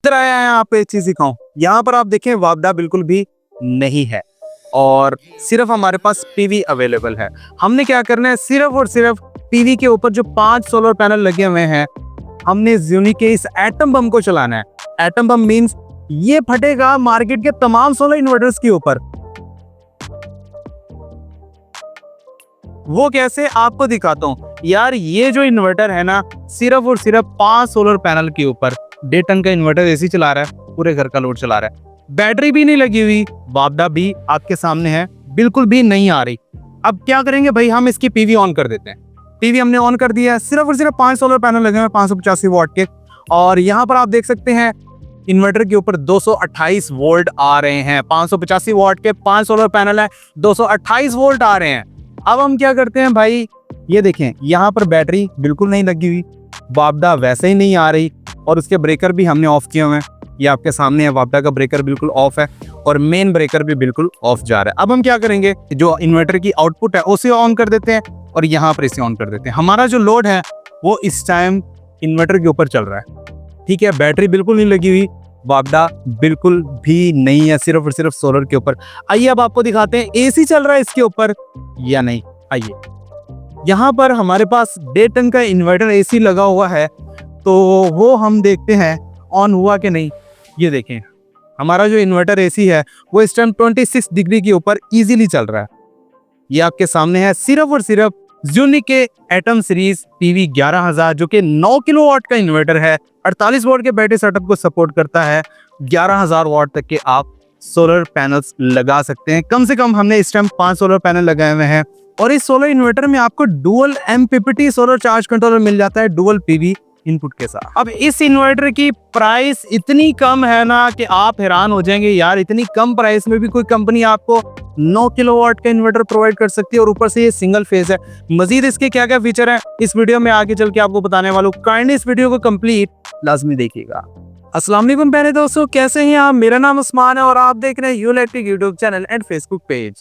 इधर आया है यहाँ पे एक चीज दिखाऊं, यहाँ पर आप देखें वापडा बिल्कुल भी नहीं है और सिर्फ हमारे पास पीवी अवेलेबल है। हमने क्या करना है, सिर्फ और सिर्फ पीवी के ऊपर जो 5 सोलर पैनल लगे हुए हैं, हमने ज़्यूनी के इस एटम बम को चलाना है। एटम बम मींस ये फटेगा मार्केट के तमाम सोलर इन्वर्टर्स के ऊपर। वो कैसे, आपको दिखाता हूँ यार। ये जो इन्वर्टर है ना, सिर्फ और सिर्फ 5 सोलर पैनल के ऊपर 1.5 टन का इन्वर्टर एसी चला रहा है, पूरे घर का लोड चला रहा है। बैटरी भी नहीं लगी हुई, वापडा भी आपके सामने है, बिल्कुल भी नहीं आ रही। अब क्या करेंगे भाई, हम इसकी पीवी ऑन कर देते हैं। पीवी हमने ऑन कर दिया है, सिर्फ और सिर्फ 5 सोलर पैनल लगे हुए 585 वॉट के। और यहाँ पर आप देख सकते हैं इन्वर्टर के ऊपर 228 वोल्ट आ रहे हैं। 585 वॉट के 5 सोलर पैनल है, 228 वोल्ट आ रहे हैं। अब हम क्या करते हैं भाई, ये देखें यहाँ पर बैटरी बिल्कुल नहीं लगी हुई, वापडा वैसे ही नहीं आ रही और उसके ब्रेकर भी हमने ऑफ किए हुए हैं। ये आपके सामने है, वापडा का ब्रेकर बिल्कुल ऑफ है और मेन ब्रेकर भी बिल्कुल ऑफ जा रहा है। अब हम क्या करेंगे, जो इन्वर्टर की आउटपुट है उसे ऑन कर देते हैं और यहाँ पर इसे ऑन कर देते हैं। हमारा जो लोड है वो इस टाइम इन्वर्टर के ऊपर चल रहा है, ठीक है। बैटरी बिल्कुल नहीं लगी हुई, वापडा बिल्कुल भी नहीं है, सिर्फ और सिर्फ सोलर के ऊपर। आइए अब आपको दिखाते हैं एसी चल रहा है इसके ऊपर या नहीं। आइए, यहाँ पर हमारे पास 1.5 टन का इन्वर्टर एसी लगा हुआ है, तो वो हम देखते हैं ऑन हुआ कि नहीं। ये देखें हमारा जो इन्वर्टर एसी है वो इस टाइम 26 डिग्री के ऊपर इजीली चल रहा है। ये आपके सामने है, सिर्फ और सिर्फ ज़्यूनी के एटम सीरीज पीवी 11000 जो कि 9 किलोवाट का इन्वर्टर है, 48 वॉट के बैटरी सेटअप को सपोर्ट करता है। 11000 वॉट तक के आप सोलर पैनल्स लगा सकते हैं। कम से कम हमने इस टाइम 5 सोलर पैनल लगाए हुए हैं और इस सोलर इन्वर्टर में आपको dual MPPT solar charge controller मिल जाता है, डुअल पीवी इनपुट के साथ। अब इस इन्वर्टर की प्राइस इतनी कम है ना कि आप हैरान हो जाएंगे यार, इतनी कम प्राइस में भी कोई कंपनी आपको 9 किलोवाट का इन्वर्टर प्रोवाइड कर सकती है और ऊपर से ये सिंगल फेज है। मजीद इसके क्या क्या फीचर हैं इस वीडियो में आगे चल के आपको बताने वाला हूँ। काइंडली इस वीडियो को कंप्लीट लाजमी देखिएगा। अस्सलाम वालेकुम प्यारे दोस्तों, कैसे हैं आप? मेरा नाम उस्मान है और आप देख रहे हैं you electric YouTube channel and Facebook page.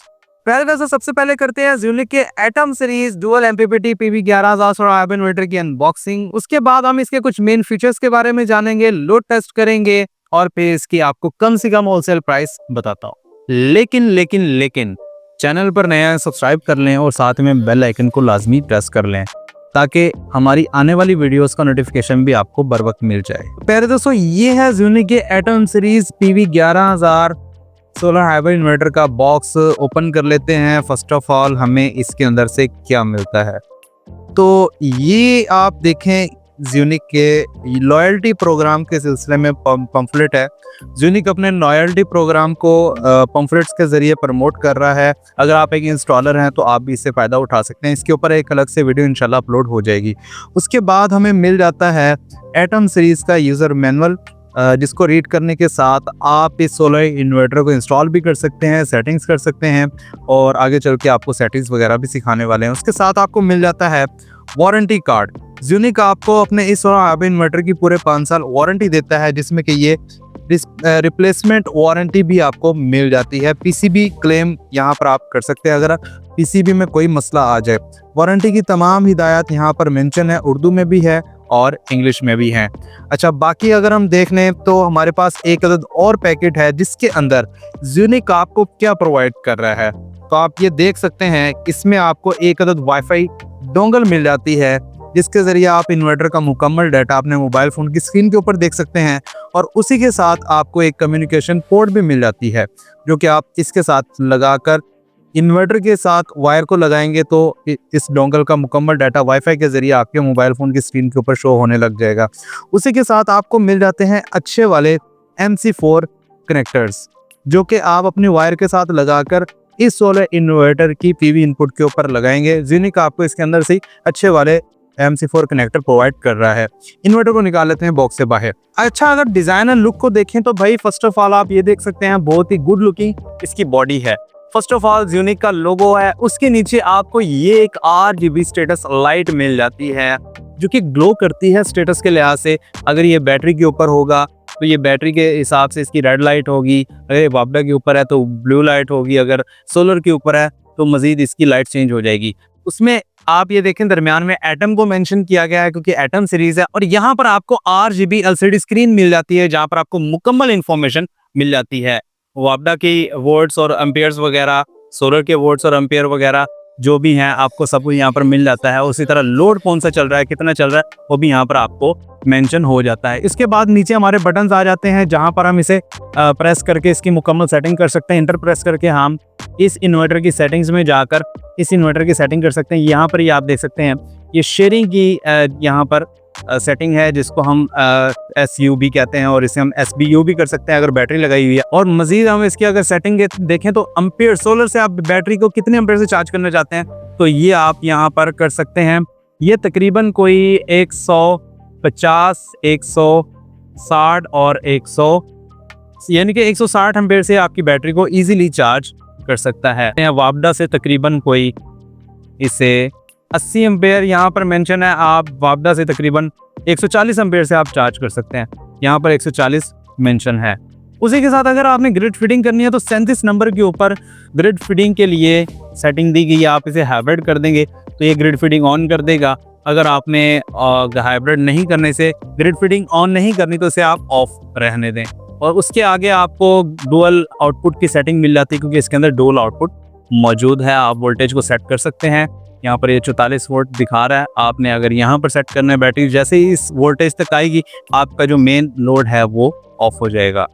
पहले दोस्तों सबसे पहले करते हैं ज़्यूनी के atom series dual MPPT PV 11000 solar inverter की अनबॉक्सिंग। उसके बाद हम इसके कुछ मेन फीचर्स के बारे में जानेंगे, लोड टेस्ट करेंगे और फिर इसकी आपको कम से कम होलसेल प्राइस बताता हूँ। लेकिन चैनल पर नया सब्सक्राइब कर लें और साथ में बेल आइकन को लाजमी प्रेस कर लें ताकि हमारी आने वाली वीडियोस का नोटिफिकेशन भी आपको बर वक्त मिल जाए। पहले दोस्तों ये है ज़्यूनी के atom series PV 11000 solar hybrid inverter का बॉक्स। ओपन कर लेते हैं। फर्स्ट ऑफ ऑल हमें इसके अंदर से क्या मिलता है, तो ये आप देखें ज़्यूनी के लॉयल्टी प्रोग्राम के सिलसिले में पंफलेट है। ज़्यूनी अपने लॉयल्टी प्रोग्राम को पंफलेट्स के ज़रिए प्रमोट कर रहा है। अगर आप एक इंस्टॉलर हैं तो आप भी इससे फ़ायदा उठा सकते हैं। इसके ऊपर एक अलग से वीडियो इंशाल्लाह अपलोड हो जाएगी। उसके बाद हमें मिल जाता है एटम सीरीज़ का यूज़र मैनुअल, जिसको रीड करने के साथ आप इस सोलर इन्वर्टर को इंस्टॉल भी कर सकते हैं, सेटिंग्स कर सकते हैं और आगे चल के आपको सेटिंग्स वगैरह भी सिखाने वाले हैं। उसके साथ आपको मिल जाता है वारंटी कार्ड। ज़्यूनी का आपको अपने इस सोलर हाइब्रिड इन्वर्टर की पूरे 5 साल वारंटी देता है, जिसमें कि ये रिप्लेसमेंट वारंटी भी आपको मिल जाती है। PCB क्लेम यहाँ पर आप कर सकते हैं अगर PCB में कोई मसला आ जाए। वारंटी की तमाम हिदायत यहाँ पर मेंशन है, उर्दू में भी है और इंग्लिश में भी हैं। अच्छा, बाकी अगर हम देख लें तो हमारे पास एक अदद और पैकेट है जिसके अंदर ज़्यूनी आपको क्या प्रोवाइड कर रहा है, तो आप ये देख सकते हैं। इसमें आपको एक अदद वाईफाई डोंगल मिल जाती है, जिसके ज़रिए आप इन्वर्टर का मुकम्मल डाटा अपने मोबाइल फ़ोन की स्क्रीन के ऊपर देख सकते हैं और उसी के साथ आपको एक कम्युनिकेशन पोर्ट भी मिल जाती है, जो कि आप इसके साथ लगाकर इन्वर्टर के साथ वायर को लगाएंगे तो इस डोंगल का मुकम्मल डाटा वाईफाई के ज़रिए आपके मोबाइल फ़ोन की स्क्रीन के ऊपर शो होने लग जाएगा। उसी के साथ आपको मिल जाते हैं अच्छे वाले MC4 कनेक्टर्स, जो कि आप अपनी वायर के साथ लगाकर इस सोलर इन्वर्टर की PV इनपुट के ऊपर लगाएंगे। ज़्यूनी आपको इसके अंदर से अच्छे वाले MC4 कनेक्टर प्रोवाइड कर रहा है। इन्वर्टर को निकाल लेते हैं बॉक्स से बाहर। अच्छा, अगर डिज़ाइन एंड लुक को देखें तो भाई फर्स्ट ऑफ ऑल आप ये देख सकते हैं, बहुत ही गुड लुकिंग इसकी बॉडी है। फर्स्ट ऑफ ऑल ज़्यूनी का लोगो है, उसके नीचे आपको ये एक RGB स्टेटस लाइट मिल जाती है जो कि ग्लो करती है स्टेटस के लिहाज से। अगर ये बैटरी के ऊपर होगा तो ये बैटरी के हिसाब से इसकी रेड लाइट होगी, अगर ये वापडा के ऊपर है तो ब्लू लाइट होगी, अगर सोलर के ऊपर है तो मज़ीद इसकी लाइट चेंज हो जाएगी। उसमें आप ये देखें दरमियान में एटम को मेंशन किया गया है क्योंकि एटम सीरीज है, और यहाँ पर आपको RGB LCD स्क्रीन मिल जाती है जहाँ पर आपको मुकम्मल इंफॉर्मेशन मिल जाती है। वापडा की वोल्ट्स और एम्पियर्स वगैरह, सोलर के वोल्ट्स और एम्पियर वगैरह जो भी हैं आपको सब कुछ यहाँ पर मिल जाता है। उसी तरह लोड कौन सा चल रहा है, कितना चल रहा है, वो भी यहाँ पर आपको मेंशन हो जाता है। इसके बाद नीचे हमारे बटन्स आ जाते हैं जहाँ पर हम इसे प्रेस करके इसकी मुकम्मल सेटिंग कर सकते हैं। इंटर प्रेस करके हम इस इन्वर्टर की सेटिंग्स में जाकर इस इन्वर्टर की सेटिंग कर सकते हैं। यहाँ पर ये आप देख सकते हैं ये शेयरिंग की यहाँ पर सेटिंग है जिसको हम SU भी कहते हैं, और इसे हम SBU भी कर सकते हैं अगर बैटरी लगाई हुई है। और मजीद हम इसकी अगर सेटिंग देखें तो अम्पेयर, सोलर से आप बैटरी को कितने अम्पेयर से चार्ज करना चाहते हैं तो ये आप यहाँ पर कर सकते हैं। ये तकरीबन कोई 150, 160 और 100 यानी कि 160 एम्पेयर से आपकी बैटरी को इजीली चार्ज कर सकता है। वापडा से तकरीबन कोई इसे 80 एम्पेयर यहाँ पर मेंशन है। आप वापडा से तकरीबन 140 एम्पेयर से आप चार्ज कर सकते हैं, यहाँ पर 140 मेंशन है। उसी के साथ अगर आपने ग्रिड फीडिंग करनी है तो 37 नंबर के ऊपर ग्रिड फीडिंग के लिए सेटिंग दी गई है। आप इसे हाइब्रिड कर देंगे तो ये ग्रिड फीडिंग ऑन कर देगा। अगर आपने हाइब्रिड नहीं करने से ग्रिड फीडिंग ऑन नहीं करनी तो इसे आप ऑफ रहने दें। और उसके आगे आपको डुअल आउटपुट की सेटिंग मिल जाती है क्योंकि इसके अंदर डुअल आउटपुट मौजूद है। आप वोल्टेज को सेट कर सकते हैं। यहाँ पर ये 44 वोल्ट दिखा रहा है, आपने अगर यहाँ पर सेट करना है बैटरी, जैसे ही इस वोल्टेज तक आएगी आपका जो मेन लोड है वो ऑफ हो जाएगा।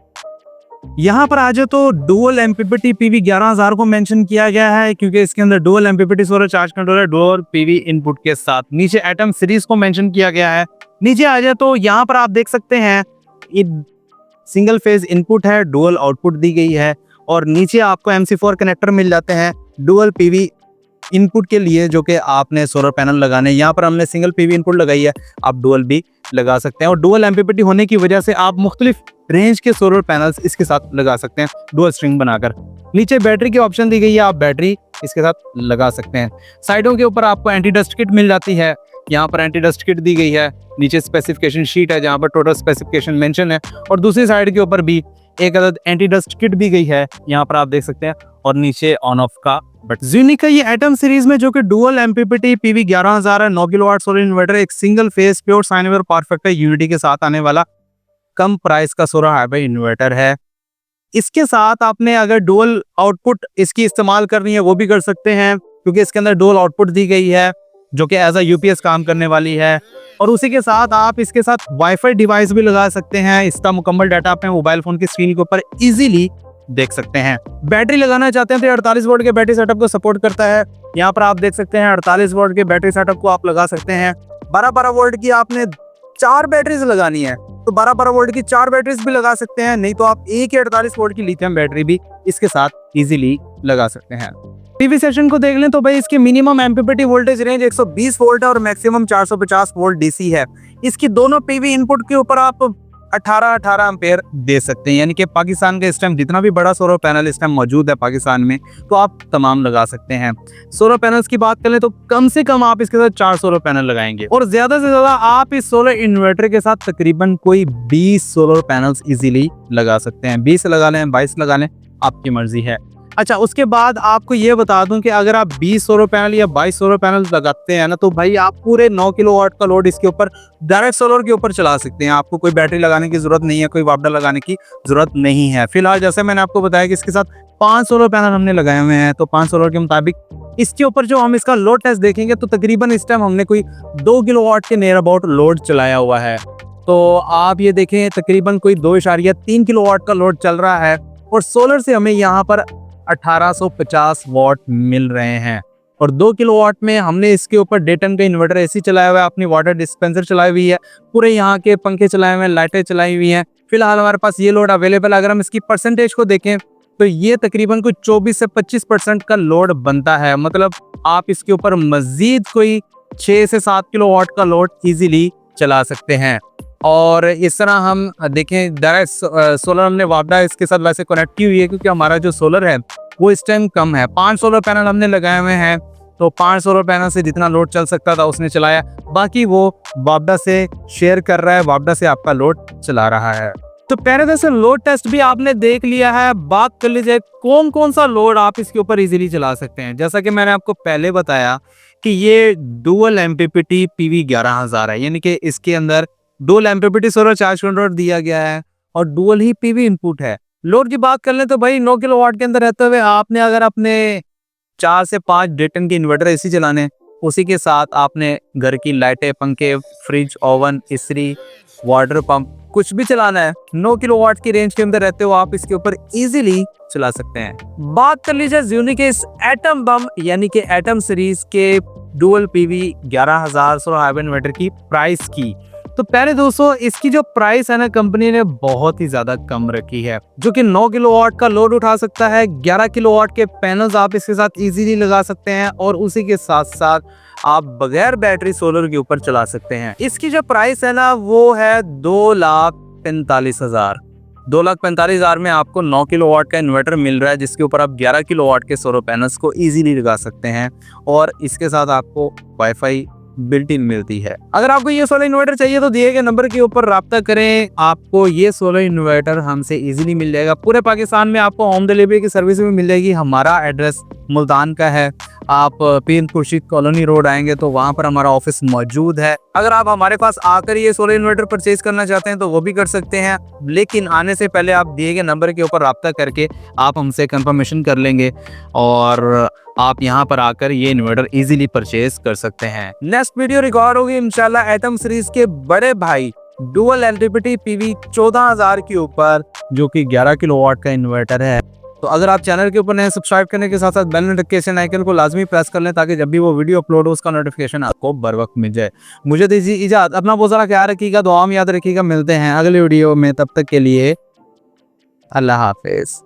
यहाँ पर आ जाए तो डुअल MPPT PV 11000 को मेंशन किया गया है क्योंकि इसके अंदर dual MPPT solar charge controller dual PV input के साथ। नीचे एटम सीरीज को मेंशन किया गया है। नीचे आ जाए तो यहाँ पर आप देख सकते हैं सिंगल फेज इनपुट है, डुअल आउटपुट दी गई है, और नीचे आपको MC4 कनेक्टर मिल जाते हैं डुअल PV इनपुट के लिए जो कि आपने सोलर पैनल लगाने। यहाँ पर हमने सिंगल PV इनपुट लगाई है, आप डुअल भी लगा सकते हैं। और डुअल MPPT होने की वजह से आप मुख्तलिफ रेंज के सोलर पैनल्स इसके साथ लगा सकते हैं डुअल स्ट्रिंग बनाकर। नीचे बैटरी की ऑप्शन दी गई है, आप बैटरी इसके साथ लगा सकते हैं। साइडों के ऊपर आपको एंटी डस्ट किट मिल जाती है, यहाँ पर एंटी डस्ट किट दी गई है। नीचे स्पेसिफिकेशन शीट है जहाँ पर टोटल स्पेसिफिकेशन मेंशन है, और दूसरी साइड के ऊपर भी एक अदद एंटी डस्ट किट दी गई है, यहाँ पर आप देख सकते हैं। और नीचे ऑन ऑफ का बटन। ज़ूनिक का ये एटम सीरीज में जो कि डुअल MPPT PV 11000 है, 9 किलोवाट सोलर इन्वर्टर, एक single phase pure sine wave power factor unity के साथ आने वाला कम प्राइस का सोलर हाइब्रिड इन्वर्टर है। इसके साथ आपने अगर डुअल आउटपुट इसकी इस्तेमाल करनी है वो भी कर सकते हैं क्योंकि इसके अंदर डुअल आउटपुट दी गई है जो कि एज अ UPS काम करने वाली है। और उसी के साथ आप इसके साथ वाईफाई डिवाइस भी लगा सकते हैं। इसका मुकम्मल डाटा अपने मोबाइल फोन की स्क्रीन के ऊपर इजीली देख सकते हैं। बैटरी लगाना चाहते हैं तो 48 वोल्ट के बैटरी सेटअप को सपोर्ट करता है। यहाँ पर आप देख सकते हैं 48 वोल्ट के बैटरी सेटअप को आप लगा सकते हैं। 12-12 वोल्ट की आपने 4 बैटरीज लगानी है तो 12-12 वोल्ट की 4 बैटरीज भी लगा सकते हैं, नहीं तो आप एक ही 48 वोल्ट की लिथियम बैटरी भी इसके साथ इजीली लगा सकते हैं। PV सेशन को देख लें तो भाई इसकी minimum MPPT voltage range 120 volt है और मैक्सिमम 450 वोल्ट DC है। इसकी दोनों PV इनपुट के ऊपर आप 18 एम्पेयर दे सकते हैं, यानी कि पाकिस्तान का इस टाइम जितना भी बड़ा सोलर पैनल इस टाइम मौजूद है पाकिस्तान में तो आप तमाम लगा सकते हैं। सोलर पैनल्स की बात करें तो कम से कम आप इसके साथ 4 सोलर पैनल लगाएंगे, और ज्यादा से ज्यादा आप इस सोलर इन्वर्टर के साथ तकरीबन कोई 20 सोलर पैनल्स इजीली लगा सकते हैं। 20 लगा लें, 22 लगा लें, आपकी मर्जी है। अच्छा, उसके बाद आपको ये बता दूं कि अगर आप 20 सोलर पैनल या 22 सोलर पैनल लगाते हैं ना तो भाई आप पूरे 9 किलोवाट का लोड इसके ऊपर डायरेक्ट सोलर के ऊपर चला सकते हैं। आपको कोई बैटरी लगाने की जरूरत नहीं है, कोई वापडा लगाने की जरूरत नहीं है। फिलहाल जैसे मैंने आपको बताया कि इसके साथ 5 सोलर पैनल हमने लगाए हुए हैं, तो 5 सोलर के मुताबिक इसके ऊपर जो हम इसका लोड टेस्ट देखेंगे तो तकरीबन इस टाइम हमने कोई 2 किलोवाट के नियर अबाउट लोड चलाया हुआ है। तो आप ये देखें तकरीबन कोई 2.3 किलोवाट का लोड चल रहा है, और सोलर से हमें यहाँ पर 1850 वॉट मिल रहे हैं। और 2 किलोवाट में हमने इसके ऊपर डेटन का इन्वर्टर AC चलाया हुआ है, अपनी वाटर डिस्पेंसर चलाई हुई है, पूरे यहाँ के पंखे चलाए हुए हैं, लाइटें चलाई हुई हैं। फिलहाल हमारे पास ये लोड अवेलेबल। अगर हम इसकी परसेंटेज को देखें तो ये तकरीबन कोई 24 से 25% का लोड बनता है। मतलब आप इसके ऊपर मजीद कोई 6 से 7 किलोवाट का लोड इजीली चला सकते हैं। और इस तरह हम देखें डायरेक्ट सोलर हमने वापडा इसके साथ वैसे कनेक्ट की हुई है क्योंकि हमारा जो सोलर है वो इस टाइम कम है। 5 सोलर पैनल हमने लगाए हुए हैं, तो 5 सोलर पैनल से जितना लोड चल सकता था उसने चलाया, बाकी वो वापडा से शेयर कर रहा है, वापडा से आपका लोड चला रहा है। तो पहले तरह से लोड टेस्ट भी आपने देख लिया है। बात कर लीजिए कौन कौन सा लोड आप इसके ऊपर इजीली चला सकते हैं। जैसा कि मैंने आपको पहले बताया कि ये डुअल एमपीपीटी पीवी 11000 है, यानी कि इसके अंदर dual MPPT solar charge controller दिया गया है और डुअल ही पीवी इनपुट है। लोड की बात कर लें तो भाई 9 किलोवाट के अंदर रहते हुए आपने अगर अपने 4 से 5 डेटन के इन्वर्टर एसी चलाने, उसी के साथ आपने घर की लाइटें, पंखे, फ्रिज, ओवन, इस्त्री, वाटर पंप कुछ भी चलाना है, 9 किलोवाट की रेंज के अंदर रहते हो आप इसके ऊपर इजीली चला सकते हैं। बात कर लीजिए ज़्यूनी के इस एटम बम यानी कि एटम सीरीज के dual PV 11000 solar hybrid inverter की प्राइस की, तो पहले दोस्तों इसकी जो प्राइस है ना, कंपनी ने बहुत ही ज्यादा कम रखी है, जो कि 9 किलोवाट का लोड उठा सकता है। 11 किलोवाट के पैनल्स आप इसके साथ इजीली लगा सकते हैं और उसी के साथ साथ आप बगैर बैटरी सोलर के ऊपर चला सकते हैं। इसकी जो प्राइस है ना वो है 2,45,000। 2,45,000 में आपको 9 किलोवाट का इन्वर्टर मिल रहा है, जिसके ऊपर आप 11 किलोवाट के सोलर पैनल्स को इजीली लगा सकते हैं और इसके साथ आपको वाईफाई बिल्ट इन मिलती है। अगर आपको ये सोलर इन्वर्टर चाहिए तो दिए गए नंबर के ऊपर राब्ता करें, आपको ये सोलर इन्वर्टर हमसे इजीली मिल जाएगा। पूरे पाकिस्तान में आपको होम डिलीवरी की सर्विस भी मिल जाएगी। हमारा एड्रेस मुल्तान का है, आप पीर खुर्शीद कॉलोनी रोड आएंगे तो वहां पर हमारा ऑफिस मौजूद है। अगर आप हमारे पास आकर ये सोलर इन्वर्टर परचेज करना चाहते हैं तो वो भी कर सकते हैं, लेकिन आने से पहले आप दिए गए नंबर के ऊपर राब्ता करके आप हमसे कंफर्मेशन कर लेंगे और आप यहाँ पर आकर ये इन्वर्टर इजीली परचेज कर सकते हैं। नेक्स्ट वीडियो रिकॉर्ड होगी इंशाल्लाह एटम सीरीज के बड़े भाई डुअल एलटीपीटी पीवी 14000 के ऊपर, जो कि 11 किलोवाट का इन्वर्टर है। तो अगर आप चैनल के ऊपर नए, सब्सक्राइब करने के साथ साथ बेल नोटिफिकेशन आइकन को लाजमी प्रेस कर लें ताकि जब भी वो वीडियो अपलोड हो उसका नोटिफिकेशन आपको बर वक्त मिल जाए। मुझे दीजिए इजाज़त, अपना बहुत सारा ख्याल रखिएगा, दुआ में याद रखिएगा। मिलते हैं अगले वीडियो में, तब तक के लिए अल्लाह हाफिज।